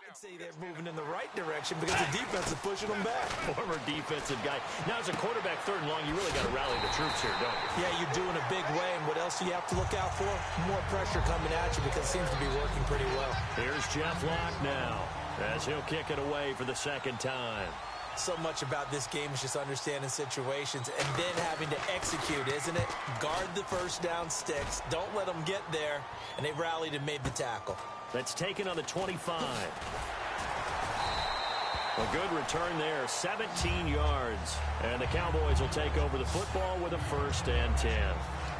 I'd say they're moving in the right direction because the defense is pushing them back. Former defensive guy. Now, as a quarterback, third and long, you really got to rally the troops here, don't you? Yeah, you do in a big way. And what else do you have to look out for? More pressure coming at you because it seems to be working pretty well. Here's Jeff Locke now as he'll kick it away for the second time. So much about this game is just understanding situations and then having to execute, isn't it? Guard the first down sticks. Don't let them get there. And they rallied and made the tackle. That's taken on the 25. A good return there, 17 yards. And the Cowboys will take over the football with a 1st and 10.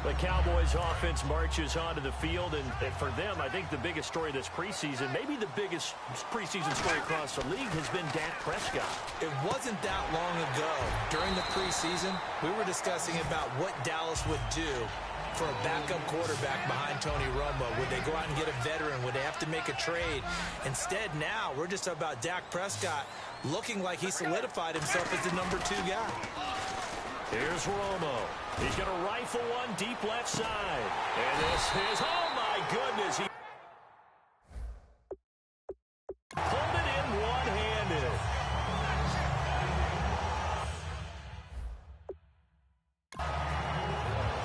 The Cowboys offense marches onto the field, and for them, I think the biggest story this preseason, maybe the biggest preseason story across the league, has been Dak Prescott. It wasn't that long ago, during the preseason, we were discussing about what Dallas would do for a backup quarterback behind Tony Romo. Would they go out and get a veteran? Would they have to make a trade? Instead, now, we're just about Dak Prescott looking like he solidified himself as the number 2 guy. Here's Romo. He's going to rifle one deep left side. And this is, oh my goodness. He pulled it in one-handed.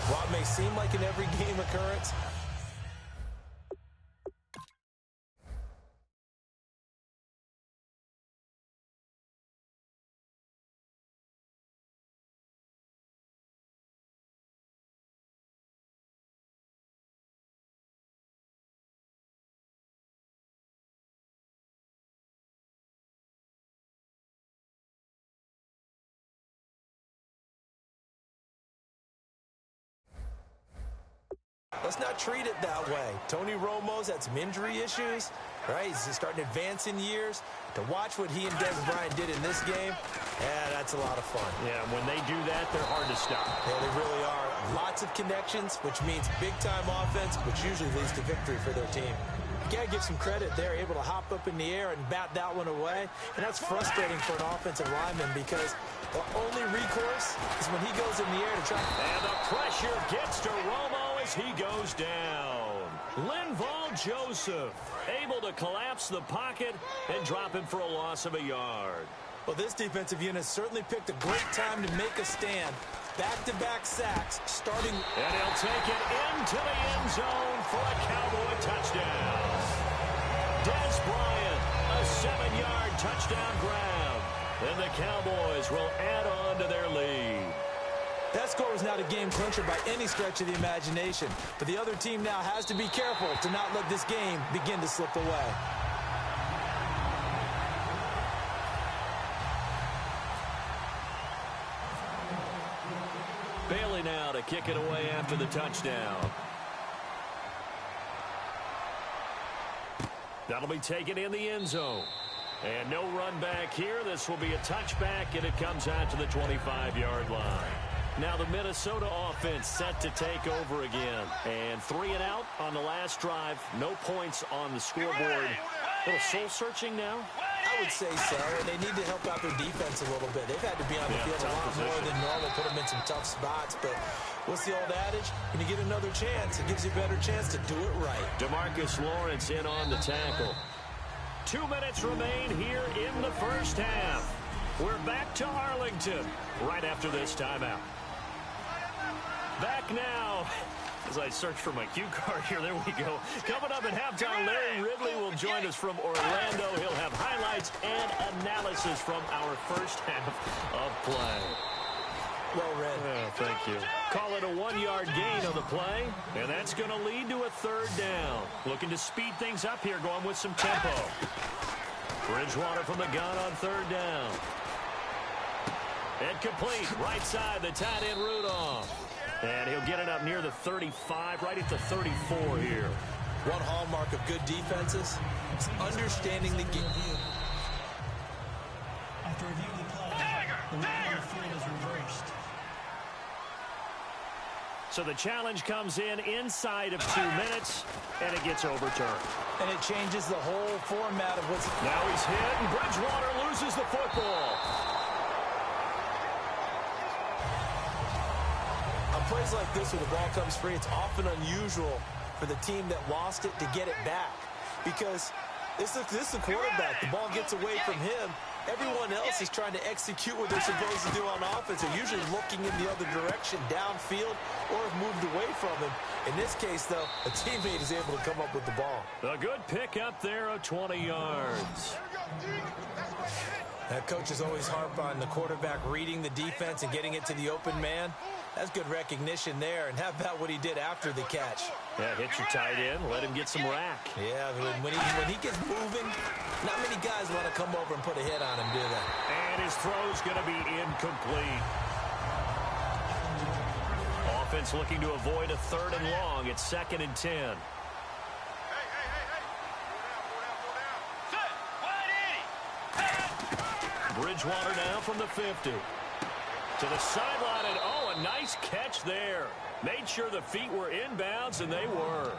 While it may seem like an every game occurrence, let's not treat it that way. Tony Romo's had some injury issues, right? He's starting to advance in years. To watch what he and Des Bryant did in this game, yeah, that's a lot of fun. Yeah, when they do that, they're hard to stop. Yeah, they really are. Lots of connections, which means big-time offense, which usually leads to victory for their team. You got to give some credit. They're able to hop up in the air and bat that one away. And that's frustrating for an offensive lineman because the only recourse is when he goes in the air to try. And the pressure gets to Romo as he goes down. Linval Joseph able to collapse the pocket and drop him for a loss of a yard. Well, this defensive unit certainly picked a great time to make a stand. Back-to-back sacks starting. And he'll take it into the end zone for a Cowboy touchdown. Des Bryant, a 7-yard touchdown grab. And the Cowboys will add on to their lead. That score was not a game clincher by any stretch of the imagination. But the other team now has to be careful to not let this game begin to slip away. Bailey now to kick it away after the touchdown. That'll be taken in the end zone. And no run back here. This will be a touchback, and it comes out to the 25-yard line. Now the Minnesota offense set to take over again. And 3 and out on the last drive. No points on the scoreboard. A little soul-searching now? I would say so, and they need to help out their defense a little bit. They've had to be on the field a lot more than normal, put them in some tough spots. But what's the old adage? When you get another chance, it gives you a better chance to do it right. DeMarcus Lawrence in on the tackle. 2 minutes remain here in the first half. We're back to Arlington right after this timeout. Back now. As I search for my cue card here, there we go. Coming up at halftime, Larry Ridley will join us from Orlando. He'll have highlights and analysis from our first half of play. Well read. Oh, thank you. Call it a 1-yard gain on the play, and that's going to lead to a 3rd down. Looking to speed things up here, going with some tempo. Bridgewater from the gun on 3rd down. And complete, right side, the tight end Rudolph. And he'll get it up near the 35, right at the 34 here. One hallmark of good defenses is understanding the game. After reviewing the play, the line on the field is reversed. So the challenge comes in inside of 2 minutes, and it gets overturned. And it changes the whole format of what's... Now he's hit, and Bridgewater loses the football. Plays like this where the ball comes free, it's often unusual for the team that lost it to get it back because This is the quarterback. The ball gets away from him. Everyone else is trying to execute what they're supposed to do on offense. They're usually looking in the other direction, downfield, or have moved away from him. In this case, though, a teammate is able to come up with the ball. A good pick up there of 20 yards. That coach is always harp on the quarterback reading the defense and getting it to the open man. That's good recognition there. And how about what he did after the catch? Yeah, hit your tight end, let him get some rack. Yeah, when he gets moving, not many guys want to come over and put a hit on him, do they? And his throw's going to be incomplete. Offense looking to avoid a 3rd and long. It's 2nd and 10. Bridgewater now from the 50. To the sideline, and a nice catch there. Made sure the feet were inbounds, and they were.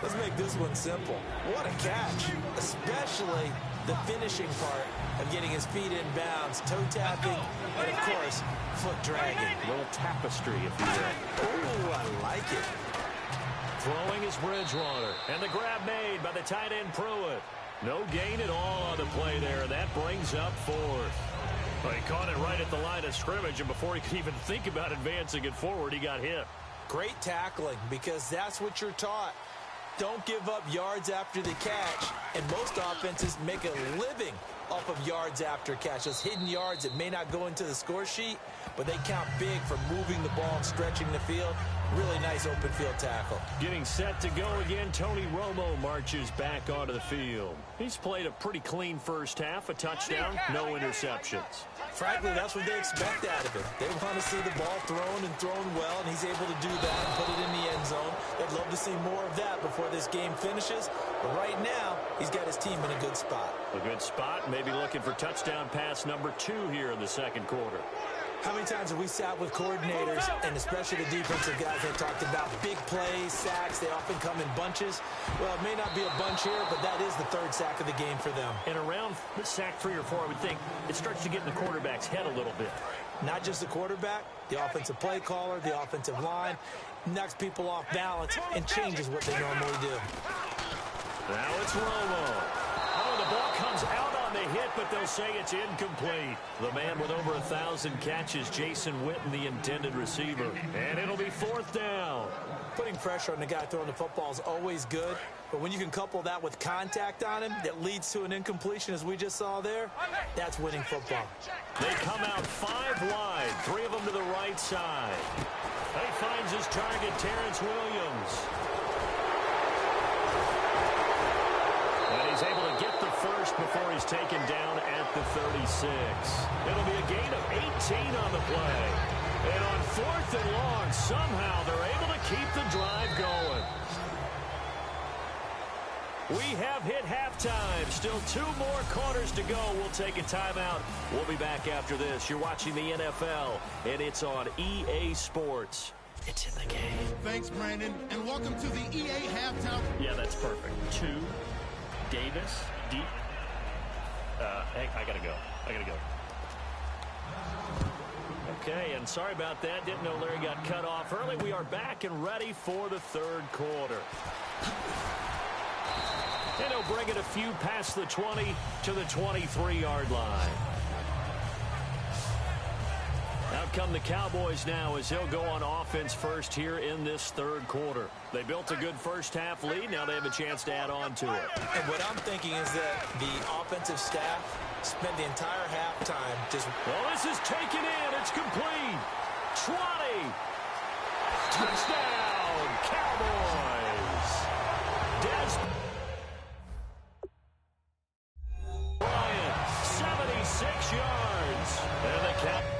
Let's make this one simple. What a catch, especially the finishing part of getting his feet in bounds, toe tapping, and, of course, foot dragging. A little tapestry, if you will. Ooh, I like it. Throwing is Bridgewater, and the grab made by the tight end Pruitt. No gain at all on the play there, and that brings up 4th. Well, he caught it right at the line of scrimmage, and before he could even think about advancing it forward, he got hit. Great tackling, because that's what you're taught. Don't give up yards after the catch, and most offenses make a living off of yards after catch. Those hidden yards that may not go into the score sheet, but they count big for moving the ball and stretching the field. Really nice open field tackle. Getting set to go again, Tony Romo marches back onto the field. He's played a pretty clean first half, a touchdown, no interceptions. Frankly, that's what they expect out of him. They want to see the ball thrown and thrown well, and he's able to do that and put it in the end zone. They'd love to see more of that before this game finishes, but right now, he's got his team in a good spot. A good spot, maybe looking for touchdown pass number 2 here in the 2nd quarter. How many times have we sat with coordinators, and especially the defensive guys, they talked about big plays, sacks, they often come in bunches. Well, it may not be a bunch here, but that is the 3rd sack of the game for them. And around sack 3 or 4, I would think it starts to get in the quarterback's head a little bit. Not just the quarterback, the offensive play caller, the offensive line, knocks people off balance and changes what they normally do. Now it's Romo. Oh, the ball comes out on the hit, but they'll say it's incomplete. The man with over 1,000 catches, Jason Witten, the intended receiver. And it'll be 4th down. Putting pressure on the guy throwing the football is always good, but when you can couple that with contact on him that leads to an incompletion, as we just saw there, that's winning football. They come out 5 wide, 3 of them to the right side. He finds his target, Terrence Williams. And he's able to get the first before he's taken down at the 36. It'll be a gain of 18 on the play. And on 4th and long, somehow they're able to keep the drive going. We have hit halftime. Still 2 more quarters to go. We'll take a timeout. We'll be back after this. You're watching the NFL, and it's on EA Sports. It's in the game. Thanks, Brandon, and welcome to the EA halftime. Yeah, that's perfect. 2, Davis, deep. Hey, I gotta go. Okay, and sorry about that. Didn't know Larry got cut off early. We are back and ready for the 3rd quarter. And he'll bring it a few past the 20 to the 23-yard line. Out come the Cowboys now as he'll go on offense first here in this 3rd quarter. They built a good first-half lead. Now they have a chance to add on to it. And what I'm thinking is that the offensive staff spent the entire halftime just... Well, this is taken in. It's complete. 20. Touchdown, Cowboys. Des Bryant, 76 yards. And the Cowboys.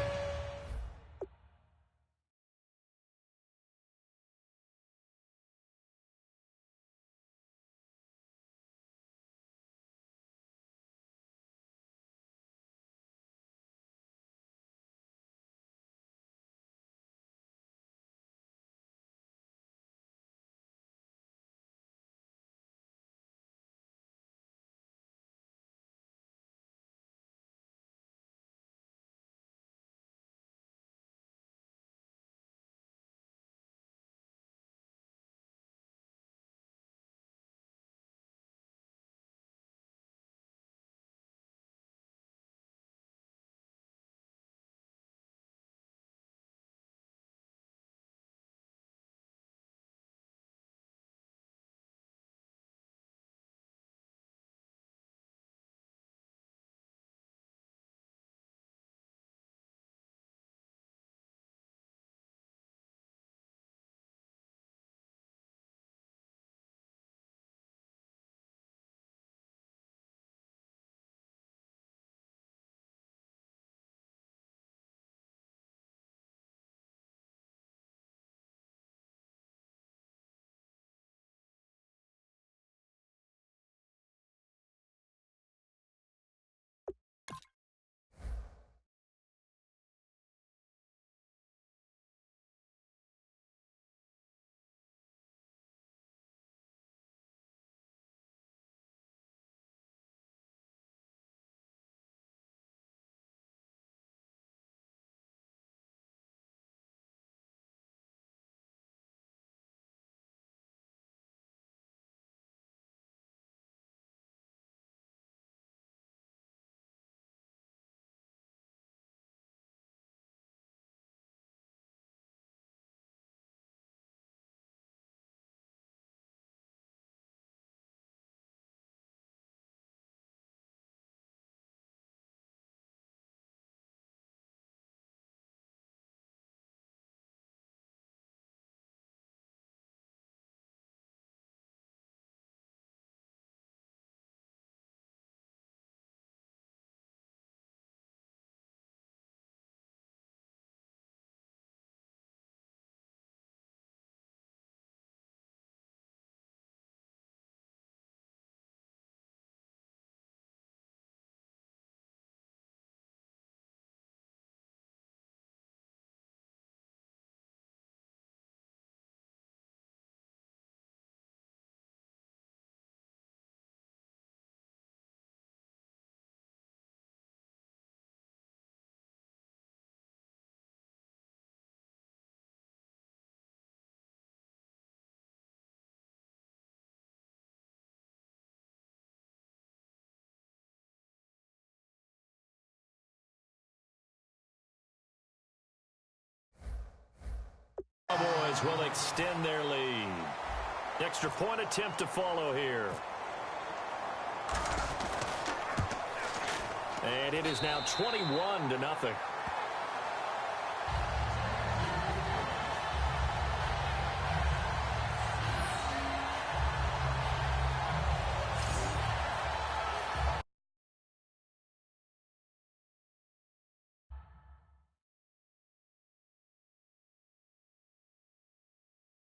Cowboys will extend their lead. Extra point attempt to follow here. And it is now 21-0.